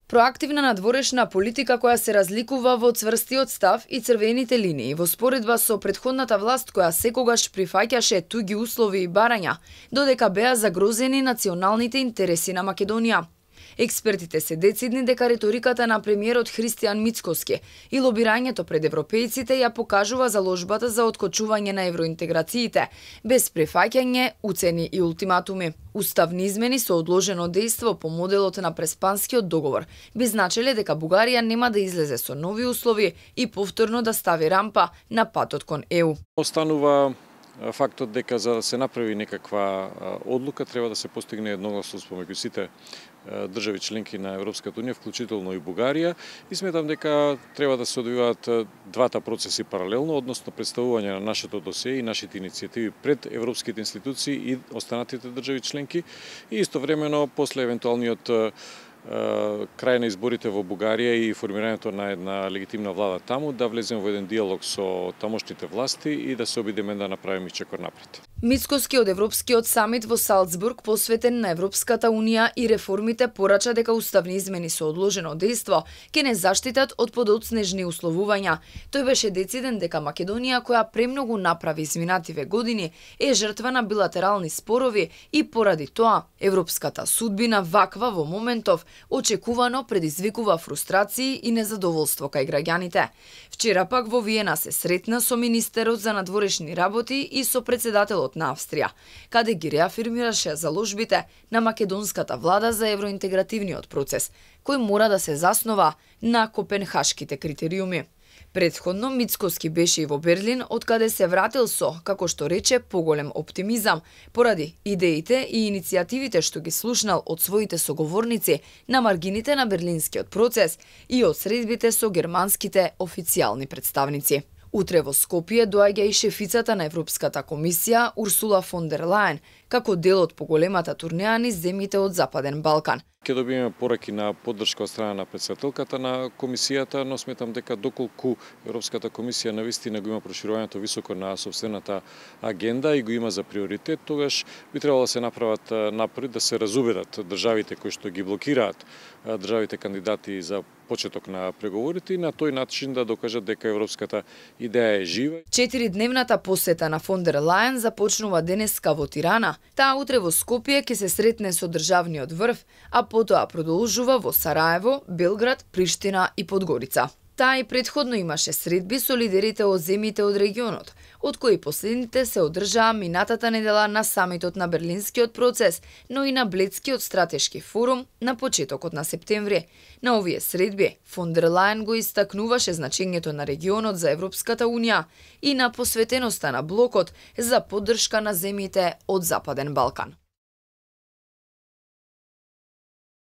Проактивна надворешна политика која се разликува во цврстиот став и црвените линии во споредба со претходната власт која секогаш прифаќаше туги услови и барања, додека беа загрозени националните интереси на Македонија. Експертите се децидни дека риториката на премиерот Христијан Мицкоски и лобирањето пред европејците ја покажува заложбата за откочување на евроинтеграциите, без префаќање, уцени и ултиматуми. Уставни измени со одложено дејство по моделот на Преспанскиот договор би значеле дека Бугарија нема да излезе со нови услови и повторно да стави рампа на патот кон ЕУ. Останува фактот дека за да се направи некаква одлука треба да се постигне едногласност помеѓу сите држави членки на Европската унија, вклучително и Бугарија, и сметам дека треба да се одвиваат двата процеси паралелно, односно представување на нашето досие и нашите иницијативи пред европските институции и останатите држави членки, и истовремено после евентуалниот крај на изборите во Бугарија и формирањето на една легитимна влада таму, да влеземе во еден диалог со тамошните власти и да се обидеме да направиме чекор напред. Мицкоски од Европскиот самит во Салцбург, посветен на Европската унија и реформите, порача дека уставни измени со одложено дејство ќе не заштитат од подоцнежни условувања. Тој беше дециден дека Македонија, која премногу направи изминативе години, е жртва на билатерални спорови и поради тоа европската судбина ваква во моментов очекувано предизвикува фрустрации и незадоволство кај граѓаните. Вчера пак во Виена се сретна со министерот за надворешни работи и со председателот на Австрија, каде ги реафирмираше заложбите на македонската влада за евроинтегративниот процес, кој мора да се заснова на копенхашките критериуми. Претходно Мицкоски беше и во Берлин, од каде се вратил со, како што рече, поголем оптимизам, поради идеите и иницијативите што ги слушнал од своите соговорници на маргините на берлинскиот процес и од средбите со германските официјални представници. Утре во Скопје доаѓа и шефицата на Европската комисија Урсула фон дер Лајен, како дел од поголемата турнеа низ земјите од Западен Балкан. Ќе добиеме пораки на поддршка од страна на претседателката на комисијата, но сметам дека доколку Европската комисија навистина го има проширувањето високо на сопствената агенда и го има за приоритет, тогаш би требало да се направат напори да се разубедат државите кои што ги блокираат државите кандидати за почеток на преговорите и на тој начин да докажат дека европската идеја е жива. 4-дневната посета на фон дер Лајен започнува денеска во Тирана, таа утре во Скопје ќе се сретне со државниот врв, а потоа продолжува во Сараево, Белград, Приштина и Подгорица. Таа и претходно имаше средби со лидерите од земјите од регионот, од кои последните се одржаа минатата недела на самитот на Берлинскиот процес, но и на Бледскиот стратешки форум на почетокот на септември. На овие средби фон дер Лајен го истакнуваше значењето на регионот за Европската унија и на посветеноста на блокот за поддршка на земјите од Западен Балкан.